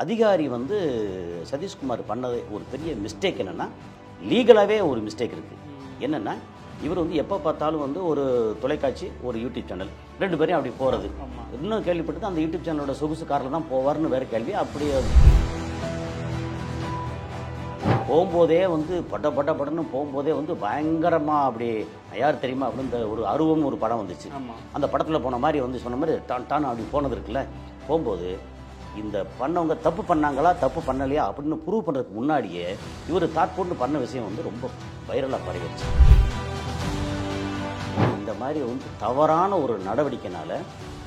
அதிகாரி வந்து சதீஷ்குமார் பண்ணது ஒரு பெரிய மிஸ்டேக் என்னென்னா, லீகலாகவே ஒரு மிஸ்டேக் இருக்குது. என்னென்னா, இவர் வந்து எப்போ பார்த்தாலும் வந்து ஒரு தொலைக்காட்சி, ஒரு யூடியூப் சேனல் 2 பேரையும் அப்படி போகிறது. இன்னும் கேள்விப்பட்டது அந்த யூடியூப் சேனலோட சொகுசு காரில் தான் போவார்னு வேறு கேள்வி. அப்படி போகும்போதே வந்து படன்னு போகும்போதே வந்து பயங்கரமாக அப்படி யார் தெரியுமா அப்படின்னு இந்த ஒரு அருவம் ஒரு படம் வந்துச்சு. அந்த படத்தில் போன மாதிரி வந்து சொன்ன மாதிரி டான் அப்படி போனது இருக்குல்ல. போகும்போது இந்த பண்ணவங்க தப்பு பண்ணாங்களா தப்பு பண்ணலையா அப்படின்னு ப்ரூவ் பண்ணுறதுக்கு முன்னாடியே இவர் தாட் போட்டு பண்ண விஷயம் வந்து ரொம்ப வைரலாக பரவிடுச்சு. இந்த மாதிரி வந்து தவறான ஒரு நடவடிக்கைனால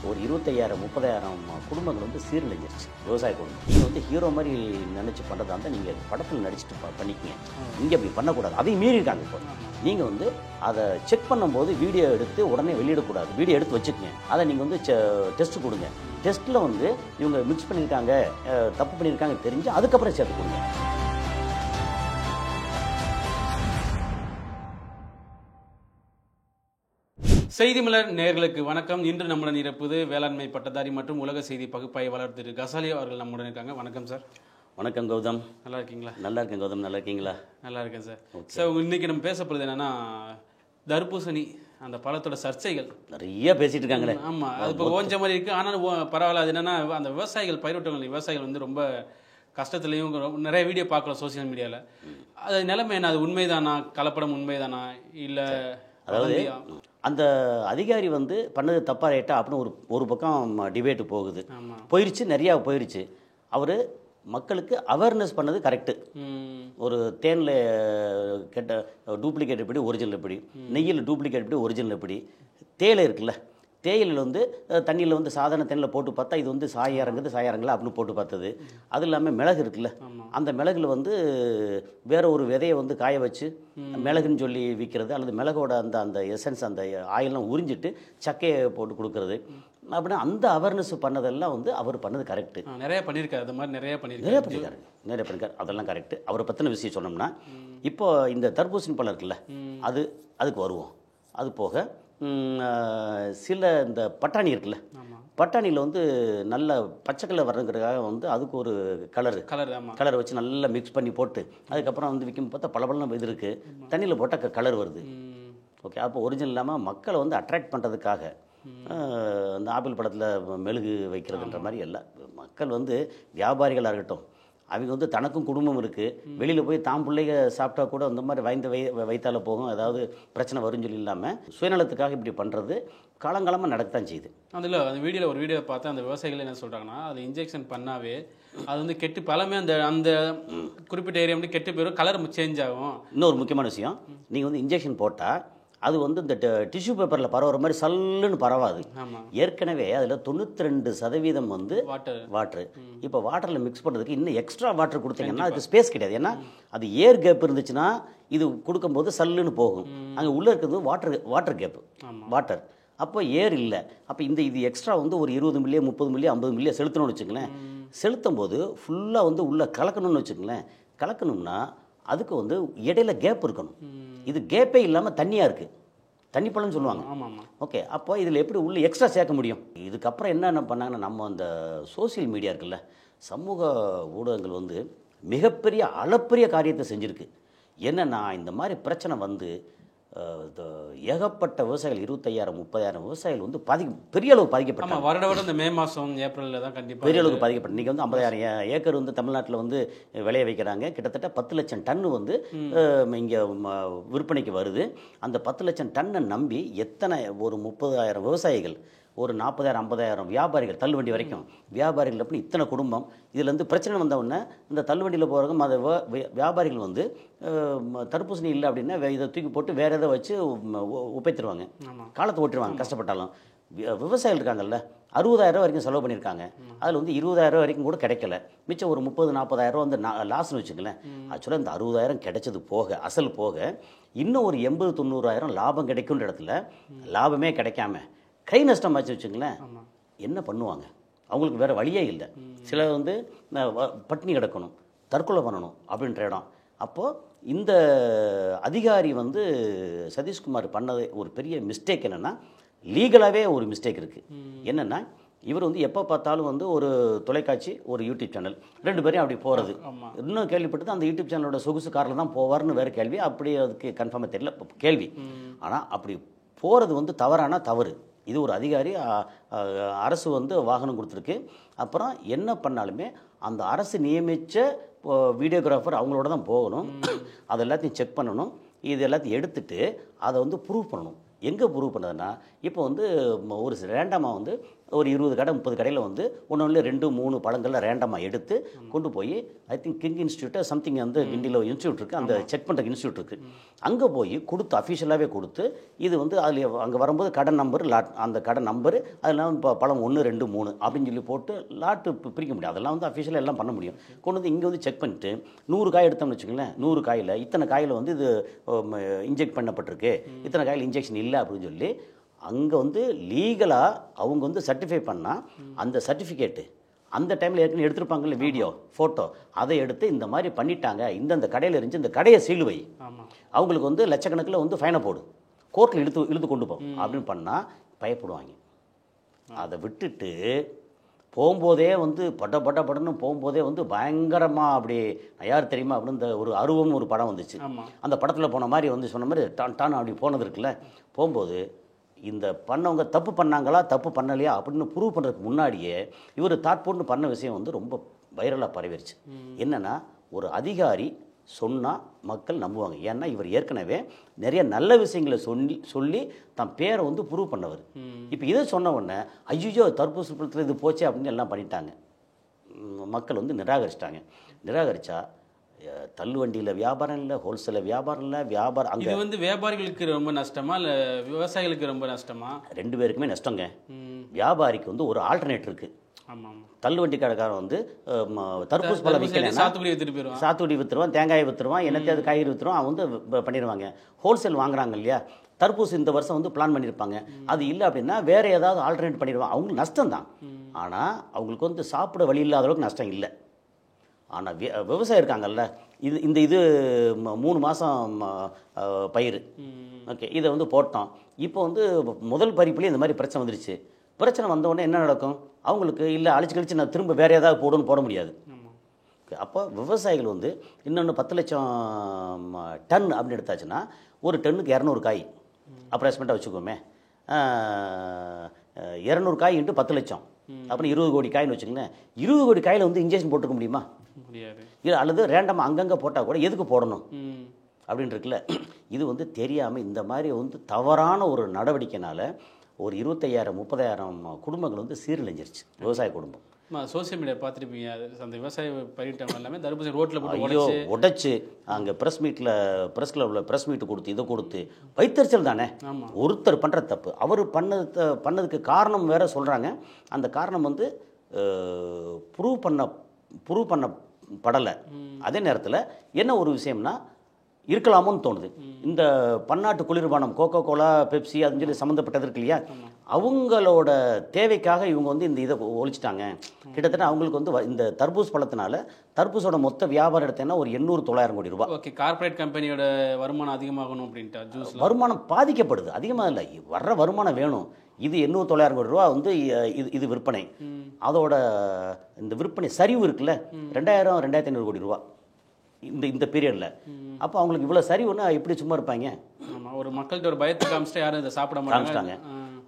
ஒரு 25,000-30,000 குடும்பங்கள் வந்து சீரழிஞ்சிருச்சு. விவசாய குடும்பம். நீங்கள் வந்து ஹீரோ மாதிரி நினச்சி பண்ணுறதா இருந்தால் நீங்கள் படத்தில் நடிச்சுட்டு பண்ணிக்கங்க. இங்கே அப்படி பண்ணக்கூடாது. அதையும் மீறியிருக்காங்க. இப்போ நீங்கள் வந்து அதை செக் பண்ணும்போது வீடியோ எடுத்து உடனே வெளியிடக்கூடாது. வீடியோ எடுத்து வச்சுக்கங்க. அதை நீங்கள் வந்து டெஸ்ட் கொடுங்க. டெஸ்ட்டில் வந்து இவங்க மிக்ஸ் பண்ணியிருக்காங்க, தப்பு பண்ணியிருக்காங்க தெரிஞ்சு அதுக்கப்புறம் சேர்த்து கொடுங்க. செய்தி மலர் நேயர்களுக்கு வணக்கம். இன்று நம்முடன் இருப்பது வேளாண்மை பட்டதாரி மற்றும் உலக செய்தி பகுப்பாய்வாளர் திரு கசாலி அவர்கள் நம்முடன் இருக்காங்க. வணக்கம் சார். வணக்கம் கௌதம். நல்லா இருக்கீங்களா? நல்லா இருக்கேன் கௌதம். நல்லா இருக்கீங்களா? நல்லா இருக்கேன் சார். சார், இன்னைக்கு நம்ம பேச போகிறது என்னன்னா, தர்பூசணி அந்த பழத்தோட சர்ச்சைகள் நிறைய பேசிட்டு இருக்காங்களே. ஆமாம், அது இப்போ ஓஞ்ச மாதிரி இருக்குது. ஆனால் பரவாயில்ல. அது என்னன்னா, அந்த விவசாயிகள் பயிரோட்டங்கள் விவசாயிகள் வந்து ரொம்ப கஷ்டத்துலையும் நிறைய வீடியோ பார்க்கலாம் சோசியல் மீடியாவில். அது நிலைமை என்ன? அது உண்மைதானா? கலப்படம் உண்மைதானா இல்லை? அதாவது அந்த அதிகாரி வந்து பண்ணது தப்பா ரைட்டா அப்படின்னு ஒரு பக்கம் டிபேட்டு போகுது. போயிருச்சு, நிறையா போயிருச்சு. அவர் மக்களுக்கு அவேர்னஸ் பண்ணது கரெக்டு. ஒரு தேனில் கெட்ட டூப்ளிகேட் எப்படி, ஒரிஜினல் எப்படி, நெய்யில் டூப்ளிகேட் எப்படி, ஒரிஜினல் எப்படி, தேயிலை இருக்குல்ல, தேயிலில் வந்து தண்ணியில் வந்து சாதாரண தேனில் போட்டு பார்த்தா இது வந்து சாயம் இறங்கல அப்படின்னு போட்டு பார்த்தது. அது இல்லாமல் மிளகு இருக்குல்ல, அந்த மிளகுல வந்து வேற ஒரு விதையை வந்து காய வச்சு மிளகுன்னு சொல்லி விற்கிறது, அல்லது மிளகோட அந்த எசன்ஸ் அந்த ஆயிலெலாம் உறிஞ்சிட்டு சக்கையை போட்டு கொடுக்கறது. அப்படின்னா அந்த அவேர்னஸ் பண்ணதெல்லாம் வந்து அவர் பண்ணது கரெக்டு. நிறைய பண்ணியிருக்காரு. அது மாதிரி நிறைய பண்ணியிருக்காரு. அதெல்லாம் கரெக்டு. அவரை பற்றின விஷயம் சொன்னோம்னா, இப்போ இந்த தர்பூசணி பழம் இருக்குல்ல, அதுக்கு வருவோம். அது போக சில இந்த பட்டாணி இருக்குல்ல, பட்டாணியில் வந்து நல்ல பச்சை கலர் வரணுங்கிறதுக்காக வந்து அதுக்கு ஒரு கலர் வச்சு நல்லா மிக்ஸ் பண்ணி போட்டு அதுக்கப்புறம் வந்து விற்கும் பார்த்தா பளபளன்னு இது இருக்குது, தண்ணியில் போட்டால் கலர் வருது. ஓகே, அப்போ ஒரிஜினல் இல்லாமல் மக்களை வந்து அட்ராக்ட் பண்ணுறதுக்காக அந்த ஆப்பிள் பழத்தில் மெழுகு வைக்கிறதுன்ற மாதிரி எல்லாம் மக்கள் வந்து வியாபாரிகளாக இருக்கட்டும், அவங்க வந்து தனக்கும் குடும்பம் இருக்குது, வெளியில் போய் தாம் பிள்ளைங்க சாப்பிட்டா கூட அந்த மாதிரி வைத்தால போகும், ஏதாவது பிரச்சனை வரும்னு சொல்லி இல்லாமல் சுயநலத்துக்காக இப்படி பண்ணுறது காலங்காலமாக நடக்கத்தான் செய்யுது. அதில் அந்த வீடியோவில் ஒரு வீடியோ பார்த்தா அந்த விவசாயிகள் என்ன சொல்கிறாங்கன்னா, அது இன்ஜெக்ஷன் பண்ணாவே அது வந்து கெட்டு பழமே அந்த குறிப்பிட்ட ஏரியா வந்து கெட்டு போயிடும், கலர் சேஞ்ச் ஆகும். இன்னொரு முக்கியமான விஷயம், நீங்கள் வந்து இன்ஜெக்ஷன் போட்டால் அது வந்து இந்த டிஷ்யூ பேப்பரில் பரவுற மாதிரி சல்லுன்னு பரவாது. ஏற்கனவே அதில் 92% வந்து வாட்டரு. இப்போ வாட்டரில் மிக்ஸ் பண்ணுறதுக்கு இன்னும் எக்ஸ்ட்ரா வாட்டர் கொடுத்தீங்கன்னா அதுக்கு ஸ்பேஸ் கிடையாது. ஏன்னா அது ஏர் கேப் இருந்துச்சுன்னா இது கொடுக்கும்போது சல்லுன்னு போகும். அங்கே உள்ளே இருக்கிறது வாட்டர் கேப்பு, வாட்டர். அப்போ ஏர் இல்லை. அப்போ இது எக்ஸ்ட்ரா வந்து ஒரு 20 மில்லியோ 30 மில்லியோ 50 மில்லியோ செலுத்தணும்னு வச்சுங்களேன். செலுத்தும் போது ஃபுல்லாக வந்து உள்ளே கலக்கணும்னு வச்சுங்களேன். கலக்கணும்னா அதுக்கு வந்து இடையில கேப் இருக்கணும். இது கேப்பே இல்லாமல் தண்ணியாக இருக்குது, தண்ணி பழம்னு சொல்லுவாங்க. ஓகே, அப்போ இதில் எப்படி உள்ள எக்ஸ்ட்ரா சேர்க்க முடியும்? இதுக்கப்புறம் என்ன பண்ணாங்கன்னா, நம்ம அந்த சோசியல் மீடியா இருக்குல்ல, சமூக ஊடகங்கள் வந்து மிகப்பெரிய அளப்பரிய காரியத்தை செஞ்சுருக்கு. என்னென்னா, இந்த மாதிரி பிரச்சனை வந்து ஏகப்பட்ட விவசாயிகள் 25,000-30,000 விவசாயிகள் வந்து பெரிய அளவு பாதிக்கப்பட்டாங்க. வருடம் இந்த மே மாதம் ஏப்ரலில் தான் கண்டிப்பாக பெரிய அளவுக்கு பாதிக்கப்பட்ட. இன்றைக்கி வந்து 50,000 ஏக்கர் வந்து தமிழ்நாட்டில் வந்து விளைய வைக்கிறாங்க. கிட்டத்தட்ட 10 லட்சம் டன்னு வந்து இங்கே விற்பனைக்கு வருது. அந்த 10 லட்சம் டன்னை நம்பி எத்தனை ஒரு 30,000 விவசாயிகள், ஒரு 40,000-50,000 வியாபாரிகள், தள்ளுவண்டி வரைக்கும் வியாபாரிகள் அப்படின்னு இத்தனை குடும்பம். இதுலேருந்து பிரச்சனை வந்தவுடனே இந்த தள்ளுவண்டியில் போகிறவங்க அந்த வியாபாரிகள் வந்து தடுப்பூசணி இல்லை அப்படின்னா இதை தூக்கி போட்டு வேறு எதை வச்சு உப்பைத்துருவாங்க, காலத்தை ஓட்டிடுவாங்க. கஷ்டப்பட்டாலும் விவசாயிகள் இருக்காங்கல்ல, 60,000 வரைக்கும் செலவு பண்ணியிருக்காங்க. அதில் வந்து 20,000 வரைக்கும் கூட கிடைக்கல. மிச்சம் ஒரு 30,000-40,000 வந்து லாஸ்ன்னு வச்சுங்களேன். ஆக்சுவலாக இந்த 60,000 கிடைச்சது போக, அசல் போக இன்னும் ஒரு 80,000-90,000 லாபம் கிடைக்குன்ற இடத்துல லாபமே கிடைக்காம கை நஷ்டமாச்சு வச்சுங்களேன். என்ன பண்ணுவாங்க? அவங்களுக்கு வேறு வழியே இல்லை. சிலர் வந்து பட்டினி கிடக்கணும், தற்கொலை பண்ணணும் அப்படின்ற இடம். அப்போது இந்த அதிகாரி வந்து சதீஷ்குமார் பண்ணது ஒரு பெரிய மிஸ்டேக். என்னென்னா, லீகலாகவே ஒரு மிஸ்டேக் இருக்குது. என்னென்னா, இவர் வந்து எப்போ பார்த்தாலும் வந்து ஒரு தொலைக்காட்சி ஒரு யூடியூப் சேனல் 2 பேரையும் அப்படி போகிறது. ஆமாம். இன்னும் கேள்விப்பட்டது அந்த யூடியூப் சேனலோட சொகுசு காரில் தான் போவார்னு வேறு கேள்வி. அப்படி அதுக்கு கன்ஃபார்மாக தெரியல கேள்வி. ஆனால் அப்படி போகிறது வந்து தவறானா தவறு. இது ஒரு அதிகாரி அரசு வந்து வாகனம் கொடுத்துருக்கு. அப்புறம் என்ன பண்ணாலுமே அந்த அரசு நியமித்த வீடியோகிராஃபர் அவங்களோட தான் போகணும். அது எல்லாத்தையும் செக் பண்ணணும். இது எல்லாத்தையும் எடுத்துட்டு அதை வந்து ப்ரூவ் பண்ணணும். எங்கே ப்ரூவ் பண்ணதுன்னா இப்போ வந்து ஒரு ரேண்டமாக வந்து ஒரு 20 கடை 30 கடையில் வந்து ஒன்று 2 3 பழங்களில் ரேண்டமாக எடுத்து கொண்டு போய் ஐ திங்க் கிங் இன்ஸ்டியூட்டை சம்திங் வந்து கிண்டியில் இன்ஸ்டியூட் இருக்குது, அந்த செக் பண்ணுற இன்ஸ்டியூட் இருக்குது, அங்கே போய் கொடுத்து அஃபிஷியலாகவே கொடுத்து இது வந்து அதில் அங்கே வரும்போது கடை நம்பர் லாட், அந்த கடை நம்பரு அதெல்லாம் இப்போ பழம் 1 2 3 அப்படின்னு சொல்லி போட்டு லாட்டு பிரிக்க முடியும். அதெல்லாம் வந்து அஃபிஷியலாக எல்லாம் பண்ண முடியும். கொண்டு வந்து இங்கே வந்து செக் பண்ணிட்டு 100 காய் எடுத்தோம்னு வச்சுக்கோங்களேன், 100 காயில் இத்தனை காயில் வந்து இது இன்ஜெக்ட் பண்ணப்பட்டிருக்கு, இத்தனை காயில் இன்ஜெக்ஷன் இல்லை அப்படின்னு சொல்லி அங்கே வந்து லீகலாக அவங்க வந்து சர்டிஃபை பண்ணால் அந்த சர்டிஃபிகேட்டு அந்த டைமில் ஏற்கனவே எடுத்துருப்பாங்கல்ல வீடியோ ஃபோட்டோ, அதை எடுத்து இந்த மாதிரி பண்ணிட்டாங்க, இந்தந்த கடையில் இருந்துச்சு, இந்த கடையை சீல் வை, அவங்களுக்கு வந்து லட்சக்கணக்கில் வந்து ஃபைனை போடு, கோர்ட்டில் இழுத்து கொண்டு போ அப்படின்னு பண்ணால் பயப்படுவாங்க. அதை விட்டுட்டு போகும்போதே வந்து படன்னு போகும்போதே வந்து பயங்கரமாக அப்படி யார் தெரியுமா அப்படின்னு இந்த ஒரு அருவம்னு ஒரு படம் வந்துச்சு. அந்த படத்தில் போன மாதிரி வந்து சொன்ன மாதிரி டான் அப்படி போனது இருக்குல்ல, போகும்போது இந்த பண்ணவங்க தப்பு பண்ணாங்களா தப்பு பண்ணலையா அப்படின்னு ப்ரூவ் பண்ணுறதுக்கு முன்னாடியே இவர் தாட் போட்டு பண்ண விஷயம் வந்து ரொம்ப வைரலாக பரவிடுச்சு. என்னென்னா ஒரு அதிகாரி சொன்னால் மக்கள் நம்புவாங்க. ஏன்னா இவர் ஏற்கனவே நிறைய நல்ல விஷயங்களை சொல்லி தன் பேரை வந்து ப்ரூவ் பண்ணவர். இப்போ இதை சொன்ன உடனே ஐயோ தடுப்பூசி படத்தில் இது போச்சே அப்படின்னு எல்லாம் பண்ணிட்டாங்க. மக்கள் வந்து நிராகரித்தா தள்ளுவண்டியில் வியாபாரம் இல்லை, ஹோல்சேலில் வியாபாரம் இல்லை, வியாபாரம் அங்கே இது வந்து வியாபாரிகளுக்கு ரொம்ப நஷ்டமா இல்லை விவசாயிகளுக்கு ரொம்ப நஷ்டமா? 2 பேருக்குமே நஷ்டங்க. வியாபாரிக்கு வந்து ஒரு ஆல்டர்னேட் இருக்குது. தள்ளுவண்டி கடைக்காரன் வந்து தர்பூஸ் பழம் விற்கலாம், சாத்துக்குடி விற்றுருவான், தேங்காயை விற்றுருவான், என்னத்தையாவது காய்கறி விற்றுருவான், அவன் வந்து பண்ணிடுவாங்க. ஹோல்சேல் வாங்குறாங்க இல்லையா, தர்பூஸ் இந்த வருஷம் வந்து பிளான் பண்ணியிருப்பாங்க, அது இல்லை அப்படின்னா வேறு ஏதாவது ஆல்டர்னேட் பண்ணிடுவான். அவங்களுக்கு நஷ்டம் தான், ஆனால் அவங்களுக்கு வந்து சாப்பிட வழி இல்லாத அளவுக்கு நஷ்டம் இல்லை. ஆனால் விவசாயம் இருக்காங்கல்ல, இது 3 மாதம் பயிர், ஓகே, இதை வந்து போட்டோம். இப்போ வந்து முதல் பறிப்புலேயே இந்த மாதிரி பிரச்சனை வந்துருச்சு. பிரச்சனை வந்தவுடனே என்ன நடக்கும், அவங்களுக்கு இல்லை அழிச்சு கழிச்சு நான் திரும்ப வேறு ஏதாவது போட முடியாது. அப்போ விவசாயிகள் வந்து இன்னொன்று 10 லட்சம் டன் அப்படின்னு எடுத்தாச்சுன்னா ஒரு டன்னுக்கு 200 காய் அப்ராக்சிமேட்டாக வச்சுக்கோமே, 200 காய் இன்ட்டு 10 லட்சம் அப்புறம் 20 கோடி காயின்னு வச்சுக்கோங்களேன். 20 கோடி காயில் வந்து இன்ஜெக்ஷன் போட்டுக்க முடியுமா? இல்லை, அல்லது ரேண்டமாக அங்கங்கே போட்டால் கூட எதுக்கு போடணும் அப்படின்னு இருக்குல்ல. இது வந்து தெரியாமல் இந்த மாதிரி வந்து தவறான ஒரு நடவடிக்கைனால ஒரு 25,000 30,000 குடும்பங்கள் வந்து சீரழிஞ்சிருச்சு, விவசாய குடும்பம். சோசியல் மீடியா பார்த்துருப்பீங்க, அந்த விவசாய பயிரிட்டம் எல்லாமே தர்பூசணி ரோட்டில் ஐயோ உடைச்சு அங்கே ப்ரெஸ் கிளப்பில் ப்ரெஸ் மீட்டு கொடுத்து இதை கொடுத்து வைத்தறிச்சல் தானே. ஒருத்தர் பண்ணுற தப்பு, அவர் பண்ணதுக்கு காரணம் வேற சொல்கிறாங்க. அந்த காரணம் வந்து ப்ரூவ் பண்ணப்படலை. அதே நேரத்தில் என்ன ஒரு விஷயம்னா இருக்கலாமோன்னு தோணுது. இந்த பன்னாட்டு குளிர்பானம் கோகோ கோலா பெப்சி அதுன்னு சொல்லி சம்மந்தப்பட்டது இருக்கு இல்லையா, அவங்களோட தேவைக்காக இவங்க வந்து இந்த இதை ஒழிச்சிட்டாங்க. கிட்டத்தட்ட அவங்களுக்கு வந்து இந்த தர்பூஸ் பழத்தினால தர்பூஸோட மொத்த வியாபாரம் எடுத்தேன்னா ஒரு 800-900 கோடி ரூபாய். ஓகே, கார்பரேட் கம்பெனியோட வருமானம் அதிகமாகணும் அப்படின்ட்டு ஜூஸ் வருமானம் பாதிக்கப்படுது. அதிகமாக இல்லை, வர்ற வருமானம் வேணும். இது 800-900 கோடி ரூபா வந்து இது விற்பனை. அதோட இந்த விற்பனை சரிவு இருக்குல்ல, 2000-2500 கோடி ரூபா இந்த பீரியடில். அப்போ அவங்களுக்கு இவ்வளோ சரிவுன்னா எப்படி சும்மா இருப்பாங்க? ஒரு மக்கள்கிட்ட ஒரு பயத்தை காமிச்சிட்டு யாரும் இதை சாப்பிட மாட்டாங்க.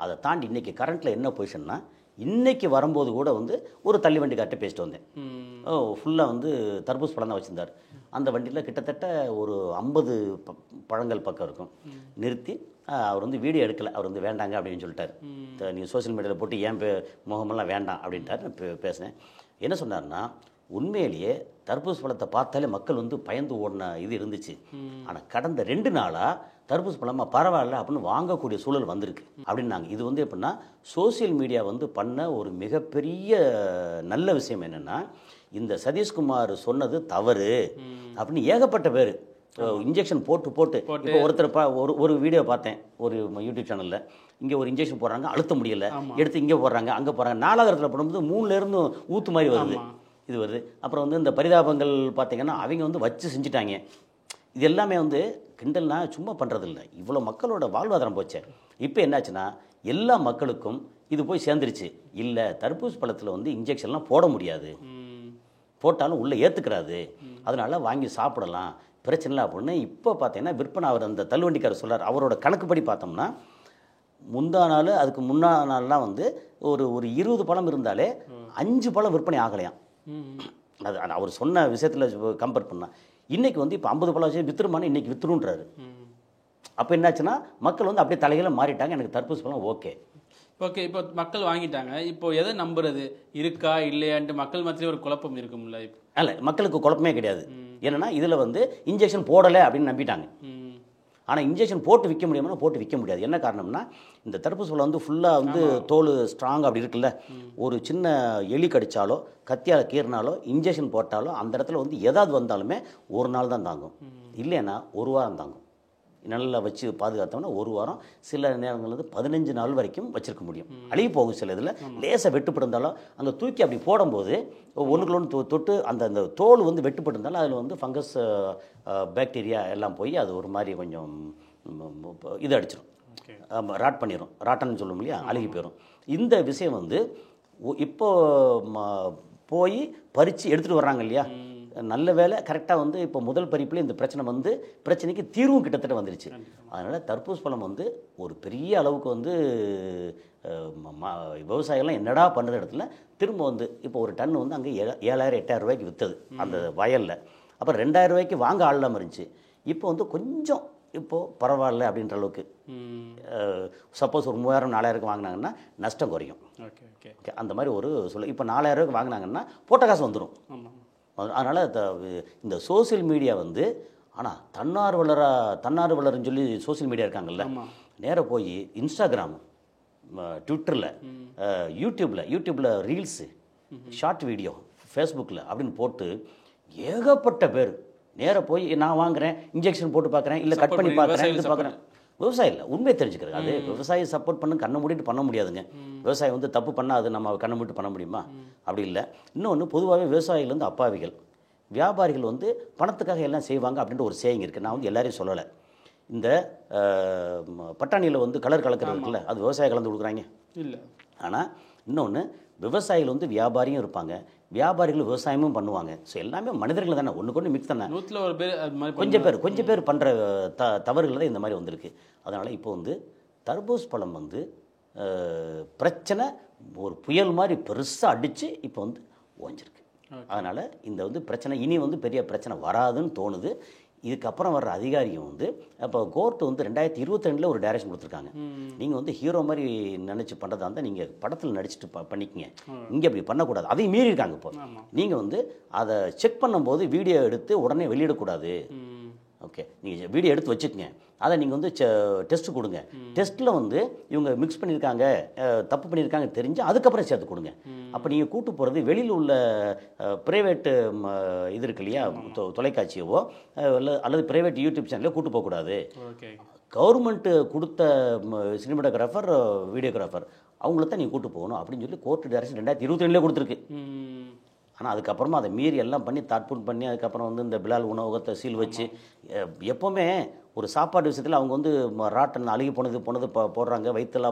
அதை தாண்டி இன்றைக்கி கரண்ட்டில் என்ன பொசிஷன்னா, இன்றைக்கி வரும்போது கூட வந்து ஒரு தள்ளி வண்டி காட்ட பேசிட்டு வந்தேன். ஃபுல்லாக வந்து தர்பூஸ் பழம் தான் வச்சுருந்தார். அந்த வண்டியில் கிட்டத்தட்ட ஒரு 50 பழங்கள் பக்கம் இருக்கும். நிறுத்தி அவர் வந்து வீடியோ எடுக்கலை, அவர் வந்து வேண்டாங்க அப்படின்னு சொல்லிட்டார். நீங்கள் சோசியல் மீடியாவில் போட்டு ஏன் முகமெல்லாம் வேண்டாம் அப்படின்ட்டார். நான் பேசினேன். என்ன சொன்னார்னா, உண்மையிலேயே தர்பூஸ் பழத்தை பார்த்தாலே மக்கள் வந்து பயந்து ஓடின இது இருந்துச்சு. ஆனால் கடந்த 2 நாளாக தர்பூஸ் பழமாக பரவாயில்ல அப்படின்னு வாங்கக்கூடிய சூழல் வந்திருக்கு அப்படின்னாங்க. இது வந்து எப்படின்னா சோசியல் மீடியா வந்து பண்ண ஒரு மிகப்பெரிய நல்ல விஷயம் என்னென்னா, இந்த சதீஷ்குமார் சொன்னது தவறு அப்படின்னு ஏகப்பட்ட பேர் இன்ஜெக்ஷன் போட்டு இப்போ ஒருத்தர் ஒரு வீடியோ பார்த்தேன் ஒரு யூடியூப் சேனலில். இங்கே ஒரு இன்ஜெக்ஷன் போடுறாங்க, அழுத்த முடியலை, எடுத்து இங்கே போடுறாங்க, அங்கே போடுறாங்க. 4வது இடத்துல போடும்போது 3லேருந்து ஊற்று மாதிரி வருது, இது வருது. அப்புறம் வந்து இந்த பரிதாபங்கள் பார்த்திங்கன்னா அவங்க வந்து வச்சு செஞ்சுட்டாங்க. இது எல்லாமே வந்து கிண்டல்னா சும்மா பண்ணுறதில்ல, இவ்வளோ மக்களோட வாழ்வாதாரம் போச்சு. இப்போ என்னாச்சுன்னா எல்லா மக்களுக்கும் இது போய் சேர்ந்துருச்சு. இல்லை, தர்பூஸ் பழத்தில் வந்து இன்ஜெக்ஷன்லாம் போட முடியாது, போட்டாலும் உள்ளே ஏற்றுக்கிறாது, அதனால் வாங்கி சாப்பிடலாம், பிரச்சனை இல்லை அப்படின்னு இப்போ பார்த்தீங்கன்னா விற்பனை. அவர் அந்த தள்ளுவண்டிக்காரர் சொல்கிறார், அவரோட கணக்குப்படி பார்த்தோம்னா முந்தா நாள் அதுக்கு முன்னா நாள்லாம் வந்து ஒரு 20 பழம் இருந்தாலே 5 பழம் விற்பனை ஆகலையாம். அது அவர் சொன்ன விஷயத்தில் கம்பேர் பண்ணால் இன்றைக்கி வந்து இப்போ 50 பழம் வச்சு விற்றுருமானு இன்றைக்கி விற்றுருன்றாரு. அப்போ என்னாச்சுன்னா மக்கள் வந்து அப்படியே தலைகளை மாறிட்டாங்க. எனக்கு தர்பூஸ் பழம் ஓகே. ஓகே, இப்போ மக்கள் வாங்கிட்டாங்க, இப்போ எதை நம்புறது, இருக்கா இல்லையான்ட்டு மக்கள் மத்தியிலே ஒரு குழப்பம் இருக்கும்ல. இப்போ இல்லை, மக்களுக்கு குழப்பமே கிடையாது. என்னென்னா இதில் வந்து இன்ஜெக்ஷன் போடலை அப்படின்னு நம்பிட்டாங்க. ஆனால் இன்ஜெக்ஷன் போட்டு விற்க முடியுமா? போட்டு விற்க முடியாது. என்ன காரணம்னா இந்த தர்பூஸ் பழம் வந்து ஃபுல்லாக வந்து தோல் ஸ்ட்ராங் அப்படி இருக்குல்ல, ஒரு சின்ன எலி கடித்தாலோ கத்தியால் கீறினாலோ இன்ஜெக்ஷன் போட்டாலோ அந்த இடத்துல வந்து எதாவது வந்தாலுமே ஒரு நாள் தான் தாங்கும், இல்லைன்னா ஒரு வாரம் தாங்கும். நல்லா வச்சு பாதுகாத்தோம்னா ஒரு வாரம், சில நேரங்கள் வந்து 15 நாள் வரைக்கும் வச்சுருக்க முடியும். அழுகி போகும். சில இதில் லேசாக வெட்டுப்பட்டிருந்தாலும் அங்கே தூக்கி அப்படி போடும்போது ஒன்றுக்குள்ள ஒன்று தொட்டு அந்த தோல் வந்து வெட்டுப்பட்டிருந்தாலும் அதில் வந்து ஃபங்கஸ் பாக்டீரியா எல்லாம் போய் அது ஒரு மாதிரி கொஞ்சம் இது அடிச்சிடும், ராட் பண்ணிடும், ராட்டன்னு சொல்லும் இல்லையா, அழுகி போயிடும். இந்த விஷயம் வந்து இப்போ போய் பறித்து எடுத்துகிட்டு வர்றாங்க இல்லையா, நல்ல வேலை கரெக்டாக வந்து இப்போ முதல் பறிப்பில் இந்த பிரச்சனை வந்து பிரச்சனைக்கு தீர்வும் கிட்டத்தட்ட வந்துருச்சு. அதனால் தர்பூஸ் பழம் வந்து ஒரு பெரிய அளவுக்கு வந்து விவசாயம்லாம் என்னடா பண்ணுற இடத்துல திரும்ப வந்து இப்போ ஒரு டன் வந்து அங்கே 7,000-8,000 ரூபாய்க்கு விற்றது அந்த வயலில். அப்புறம் 2,000 ரூபாய்க்கு வாங்க ஆள்லாம் இருந்துச்சு. இப்போ வந்து கொஞ்சம் இப்போது பரவாயில்ல அப்படின்ற அளவுக்கு. சப்போஸ் ஒரு 3,000-4,000 வாங்கினாங்கன்னா நஷ்டம் குறையும். ஓகே, அந்த மாதிரி ஒரு சொல்ல. இப்போ 4,000 ரூபாய்க்கு வாங்கினாங்கன்னா போட்ட காசு வந்துடும். அதனால் இந்த சோசியல் மீடியா வந்து, ஆனால் தன்னார்வலர்னு சொல்லி சோசியல் மீடியா இருக்காங்கல்ல, நேராக போய் இன்ஸ்டாகிராம், ட்விட்டரில், யூடியூப்பில் ரீல்ஸு, ஷார்ட் வீடியோ, ஃபேஸ்புக்கில் அப்படின்னு போட்டு ஏகப்பட்ட பேர் நேராக போய் நான் வாங்குகிறேன், இன்ஜெக்ஷன் போட்டு பார்க்குறேன், இல்லை கட் பண்ணி பார்க்குறேன், இது பார்க்குறேன். விவசாயம் இல்லை, உண்மையை தெரிஞ்சுக்கிறது. அது விவசாயி சப்போர்ட் பண்ணு கண்ணை மூடிட்டு பண்ண முடியாதுங்க. விவசாயம் வந்து தப்பு பண்ணால் அது நம்ம கண்ணை மூடிட்டு பண்ண முடியுமா? அப்படி இல்லை. இன்னொன்று, பொதுவாகவே விவசாயிகள் வந்து அப்பாவிகள், வியாபாரிகள் வந்து பணத்துக்காக எல்லாம் செய்வாங்க அப்படின்ற ஒரு சேயிங் இருக்குது. நான் வந்து எல்லாரையும் சொல்லலை. இந்த பட்டாணியில் வந்து கலர் கலக்கிறது இருக்குல்ல, அது விவசாயம் கலந்து கொடுக்குறாங்க இல்லை. ஆனால் இன்னொன்று, விவசாயிகள் வந்து வியாபாரியும் இருப்பாங்க, வியாபாரிகள் விவசாயமும் பண்ணுவாங்க. ஸோ எல்லாமே மனிதர்கள் தானே, ஒன்றுக்கு ஒன்று மிக்ஸ் தானே. 100ல் ஒரு பேர் கொஞ்சம் பேர் பண்ணுற தவறுகள் தான் இந்த மாதிரி வந்திருக்கு. அதனால் இப்போ வந்து தர்பூஸ் பழம் வந்து பிரச்சனை ஒரு புயல் மாதிரி பெருசாக அடித்து இப்போ வந்து ஓஞ்சிருக்கு. அதனால் இந்த வந்து பிரச்சனை இனி வந்து பெரிய பிரச்சனை வராதுன்னு தோணுது. இதுக்கப்புறம் வர்ற அதிகாரியும் வந்து இப்போ கோர்ட்டு வந்து 2022 ஒரு டைரக்ஷன் கொடுத்துருக்காங்க. நீங்கள் வந்து ஹீரோ மாதிரி நினச்சி பண்ணுறதா இருந்தால் நீங்கள் படத்தில் நடிச்சுட்டு பண்ணிக்கங்க, இங்கே அப்படி பண்ணக்கூடாது. அதையும் மீறியிருக்காங்க. இப்போ நீங்கள் வந்து அதை செக் பண்ணும்போது வீடியோ எடுத்து உடனே வெளியிடக்கூடாது. ஓகே, நீங்கள் வீடியோ எடுத்து வச்சுக்கோங்க, அதை நீங்கள் வந்து டெஸ்ட்டு கொடுங்க. டெஸ்ட்டில் வந்து இவங்க மிக்ஸ் பண்ணியிருக்காங்க, தப்பு பண்ணியிருக்காங்க தெரிஞ்சு அதுக்கப்புறம் சேர்த்து கொடுங்க. அப்போ நீங்கள் கூட்டு போகிறது வெளியில் உள்ள ப்ரைவேட்டு இது இருக்கு இல்லையா, தொலைக்காட்சியவோ அல்லது ப்ரைவேட் யூடியூப் சேனலையோ கூட்டு போகக்கூடாது. கவர்மெண்ட்டு கொடுத்த சினிமாட்டோகிராஃபர், வீடியோகிராஃபர் அவங்கள தான் நீங்கள் கூட்டு போகணும் அப்படின்னு சொல்லி கோர்ட்டு டைரக்ஷன் 2022 கொடுத்துருக்கு. ஆனால் அதுக்கப்புறமா அதை மீறி எல்லாம் பண்ணி தாட்புட் பண்ணி அதுக்கப்புறம் வந்து இந்த பிலால் உணவகத்தை சீல் வச்சு, எப்போவுமே ஒரு சாப்பாடு விஷயத்தில் அவங்க வந்து ராட்டன் அழுகி போனது போடுறாங்க, வயிற்றால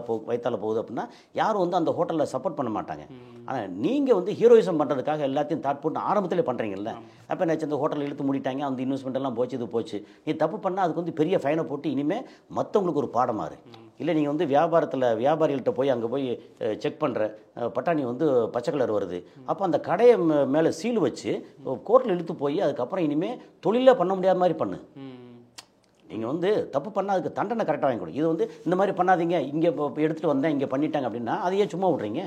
போகுது அப்படின்னா யாரும் வந்து அந்த ஹோட்டலில் சப்போர்ட் பண்ண மாட்டாங்க. ஆனால் நீங்கள் வந்து ஹீரோயிசம் பண்ணுறதுக்காக எல்லாத்தையும் தாட்புட் ஆரம்பத்தில் பண்ணுறீங்கல்ல, அப்போ என்னாச்சு, அந்த ஹோட்டலில் இழுத்து மூடிட்டாங்க, அந்த இன்வெஸ்ட்மெண்ட் எல்லாம் போச்சு, இது போச்சு. நீ தப்பு பண்ணால் அதுக்கு வந்து பெரிய ஃபைனை போட்டு இனிமேல் மற்றவங்களுக்கு ஒரு பாடமாறு. இல்லை நீங்கள் வந்து வியாபாரிகள்கிட்ட போய் அங்கே போய் செக் பண்ணுற பட்டாணி வந்து பச்சை கலர் வருது, அப்போ அந்த கடையை மேலே சீல் வச்சு கோர்ட்டில் இழுத்து போய் அதுக்கப்புறம் இனிமேல் தொழிலே பண்ண முடியாத மாதிரி பண்ணு. நீங்கள் வந்து தப்பு பண்ணால் அதுக்கு தண்டனை கரெக்டாக வாங்கி கொடு. இது வந்து இந்த மாதிரி பண்ணாதீங்க, இங்கே இப்போ எடுத்துகிட்டு வந்தேன் இங்கே பண்ணிட்டாங்க அப்படின்னா அதையே சும்மா விட்றீங்க.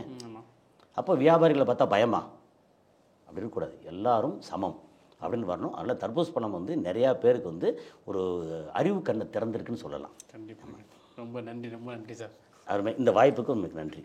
அப்போ வியாபாரிகளை பார்த்தா பயமா? அப்படின்னு கூடாது, எல்லாரும் சமம் அப்படின்னு வரணும். அதில் தர்பூஸ் பழம் வந்து நிறையா பேருக்கு வந்து ஒரு அறிவு கண்ணை திறந்திருக்குன்னு சொல்லலாம். கண்டிப்பாக. ரொம்ப நன்றி சார். அருமை. இந்த வாய்ப்புக்கு உங்களுக்கு நன்றி.